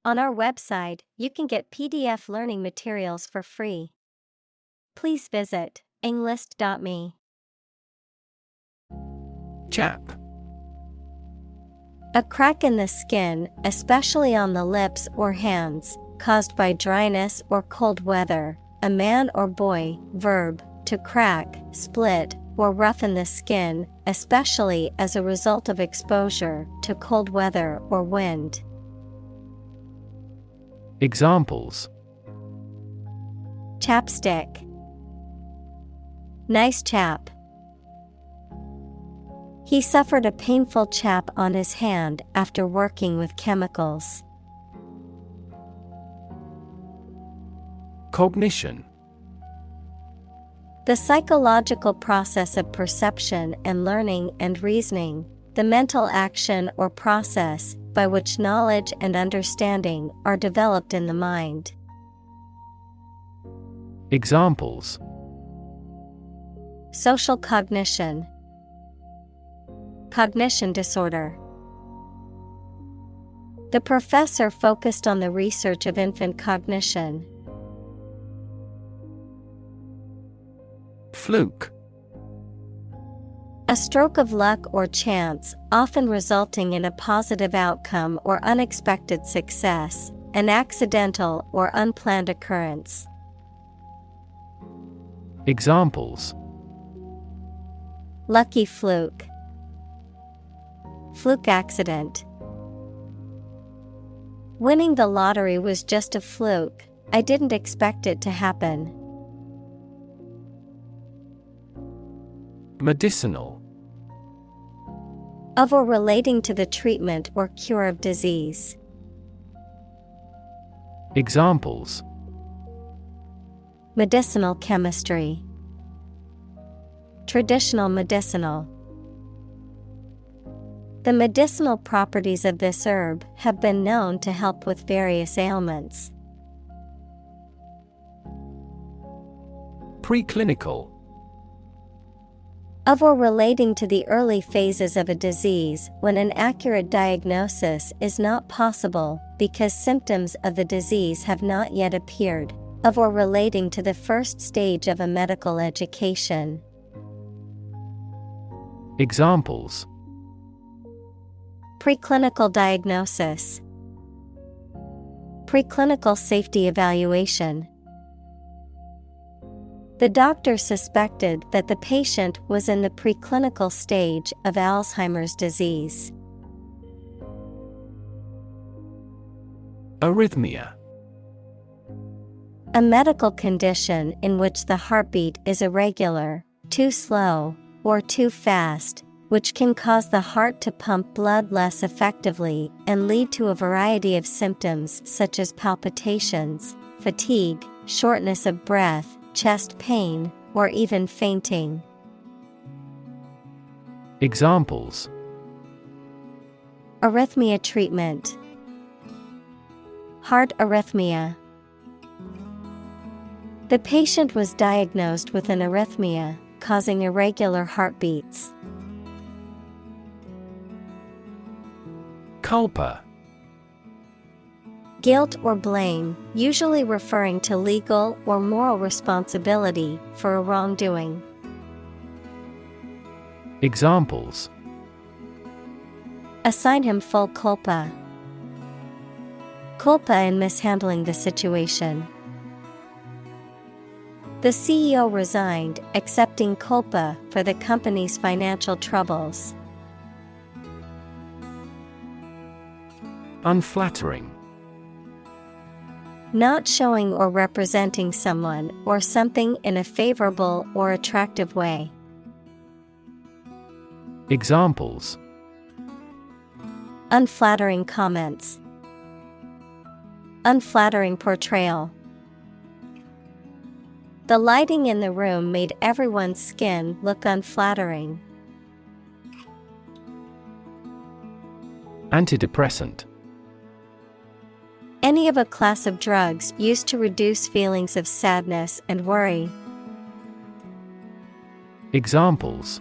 On our website, you can get PDF learning materials for free. Please visit englist.me. Chap. A crack in the skin, especially on the lips or hands, caused by dryness or cold weather. A man or boy. Verb, to crack, split, or roughen the skin, especially as a result of exposure to cold weather or wind. Examples: Chapstick. Nice chap. He suffered a painful chap on his hand after working with chemicals. Cognition. The psychological process of perception and learning and reasoning, the mental action or process by which knowledge and understanding are developed in the mind. Examples: Social cognition. Cognition disorder. The professor focused on the research of infant cognition. Fluke. A stroke of luck or chance, often resulting in a positive outcome or unexpected success, an accidental or unplanned occurrence. Examples: Lucky fluke. Fluke accident. Winning the lottery was just a fluke. I didn't expect it to happen. Medicinal. Of or relating to the treatment or cure of disease. Examples: Medicinal chemistry. Traditional medicinal. The medicinal properties of this herb have been known to help with various ailments. Preclinical. Of or relating to the early phases of a disease when an accurate diagnosis is not possible because symptoms of the disease have not yet appeared. Of or relating to the first stage of a medical education. Examples: Preclinical diagnosis. Preclinical safety evaluation. The doctor suspected that the patient was in the preclinical stage of Alzheimer's disease. Arrhythmia. A medical condition in which the heartbeat is irregular, too slow, or too fast, which can cause the heart to pump blood less effectively and lead to a variety of symptoms such as palpitations, fatigue, shortness of breath, chest pain, or even fainting. Examples: Arrhythmia treatment. Heart arrhythmia. The patient was diagnosed with an arrhythmia, causing irregular heartbeats. Culpa. Guilt or blame, usually referring to legal or moral responsibility for a wrongdoing. Examples: Assign him full culpa. Culpa in mishandling the situation. The CEO resigned, accepting culpa for the company's financial troubles. Unflattering. Not showing or representing someone or something in a favorable or attractive way. Examples: Unflattering comments. Unflattering portrayal. The lighting in the room made everyone's skin look unflattering. Antidepressant. Any of a class of drugs used to reduce feelings of sadness and worry. Examples: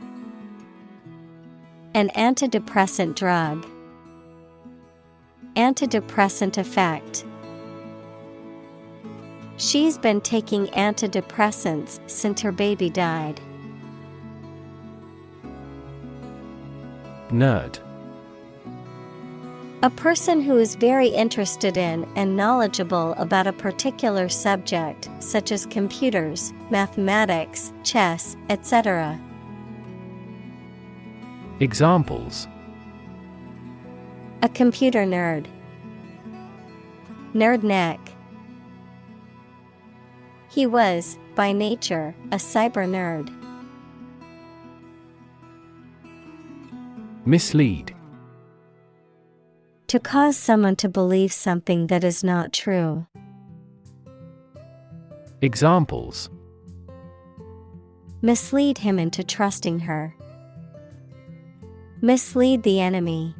An antidepressant drug. Antidepressant effect. She's been taking antidepressants since her baby died. Nerd. A person who is very interested in and knowledgeable about a particular subject, such as computers, mathematics, chess, etc. Examples: A computer nerd. Nerd neck. He was, by nature, a cyber nerd. Mislead. To cause someone to believe something that is not true. Examples: Mislead him into trusting her. Mislead the enemy.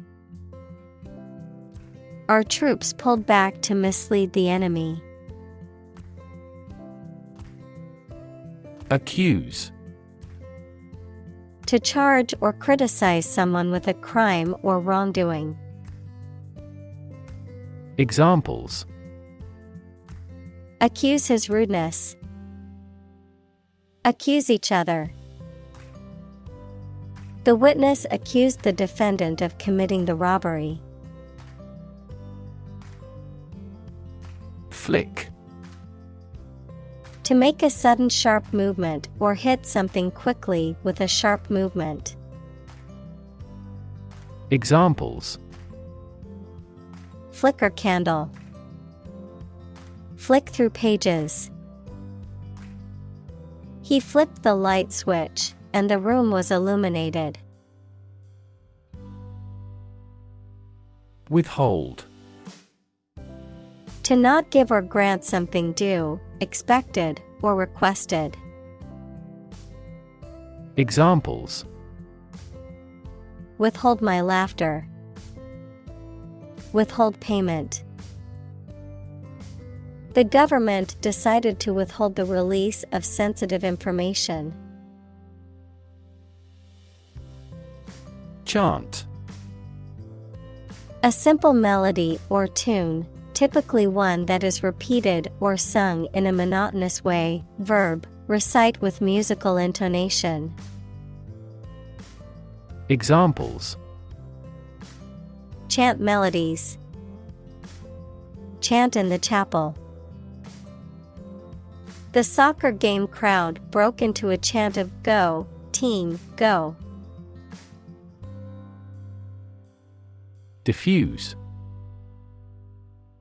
Our troops pulled back to mislead the enemy. Accuse. To charge or criticize someone with a crime or wrongdoing. Examples: Accuse his rudeness. Accuse each other. The witness accused the defendant of committing the robbery. Flick. To make a sudden sharp movement or hit something quickly with a sharp movement. Examples: Flicker candle. Flick through pages. He flipped the light switch, and the room was illuminated. Withhold. To not give or grant something due, expected, or requested. Examples: Withhold my laughter. Withhold payment. The government decided to withhold the release of sensitive information. Chant. A simple melody or tune, typically one that is repeated or sung in a monotonous way. Verb, recite with musical intonation. Examples: Chant melodies. Chant in the chapel. The soccer game crowd broke into a chant of "Go, team, go." Diffuse.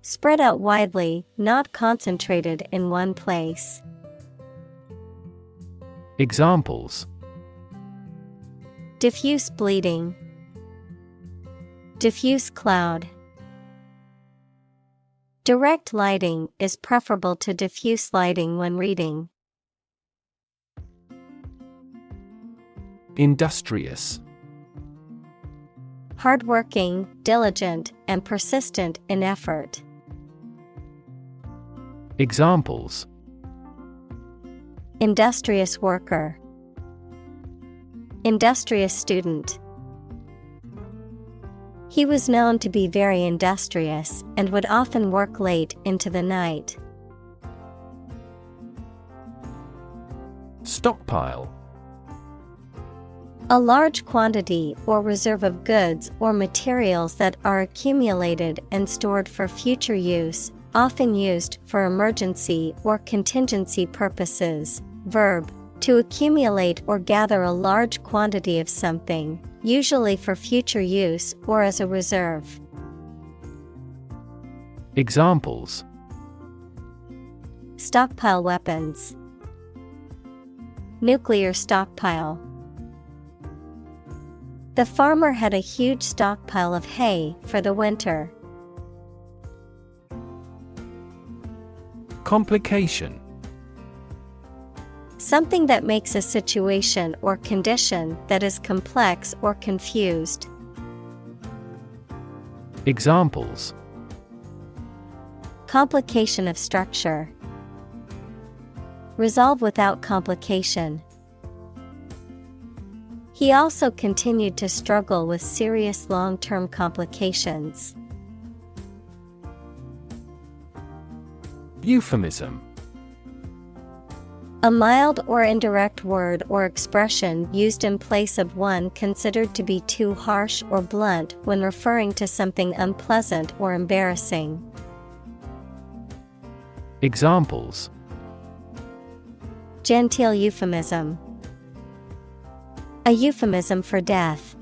Spread out widely, not concentrated in one place. Examples: Diffuse bleeding. Diffuse cloud. Direct lighting is preferable to diffuse lighting when reading. Industrious. Hardworking, diligent, and persistent in effort. Examples: Industrious worker. Industrious student. He was known to be very industrious and would often work late into the night. Stockpile. A large quantity or reserve of goods or materials that are accumulated and stored for future use, often used for emergency or contingency purposes. Verb, to accumulate or gather a large quantity of something, usually for future use or as a reserve. Examples: Stockpile weapons. Nuclear stockpile. The farmer had a huge stockpile of hay for the winter. Complication. Something that makes a situation or condition that is complex or confused. Examples: Complication of structure. Resolve without complication. He also continued to struggle with serious long-term complications. Euphemism. A mild or indirect word or expression used in place of one considered to be too harsh or blunt when referring to something unpleasant or embarrassing. Examples: Genteel euphemism. A euphemism for death.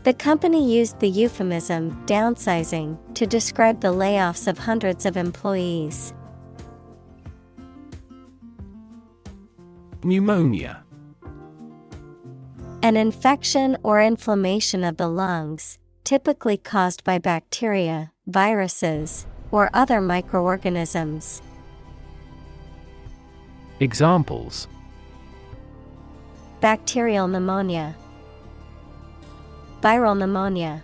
The company used the euphemism downsizing to describe the layoffs of hundreds of employees. Pneumonia. An infection or inflammation of the lungs, typically caused by bacteria, viruses, or other microorganisms. Examples: Bacterial pneumonia. Viral pneumonia.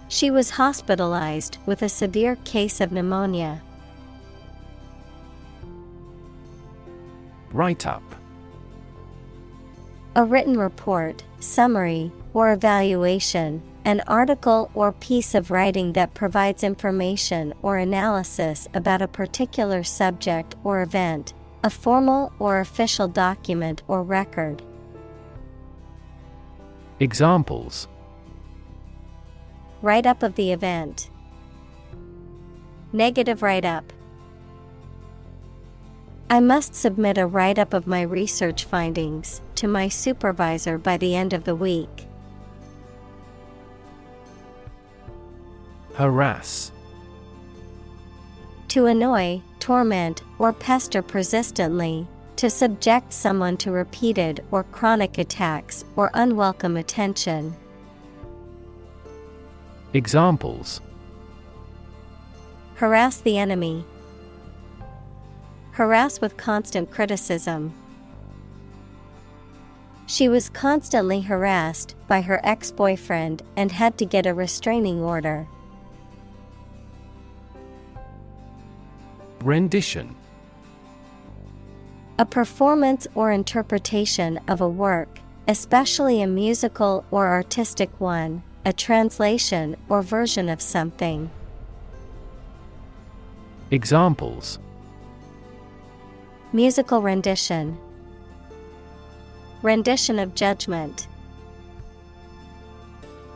She was hospitalized with a severe case of pneumonia. Write-up. A written report, summary, or evaluation, an article or piece of writing that provides information or analysis about a particular subject or event, a formal or official document or record. Examples: Write-up of the event. Negative write-up. I must submit a write-up of my research findings to my supervisor by the end of the week. Harass. To annoy, torment, or pester persistently, to subject someone to repeated or chronic attacks or unwelcome attention. Examples: Harass the enemy. Harass with constant criticism. She was constantly harassed by her ex-boyfriend and had to get a restraining order. Rendition. A performance or interpretation of a work, especially a musical or artistic one, a translation or version of something. Examples: Musical rendition. Rendition of judgment.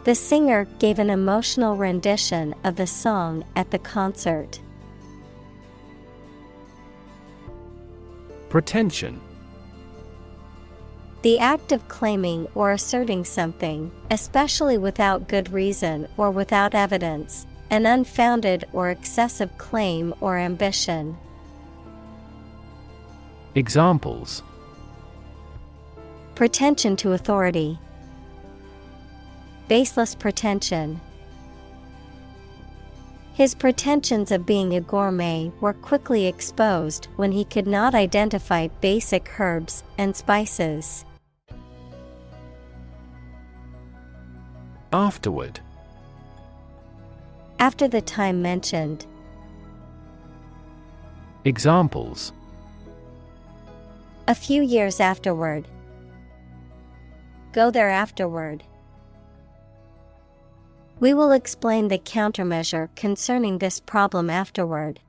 The singer gave an emotional rendition of the song at the concert. Pretension. The act of claiming or asserting something, especially without good reason or without evidence, an unfounded or excessive claim or ambition. Examples: Pretension to authority. Baseless pretension. His pretensions of being a gourmet were quickly exposed when he could not identify basic herbs and spices. Afterward. After the time mentioned. Examples: A few years afterward. Go there afterward. We will explain the countermeasure concerning this problem afterward.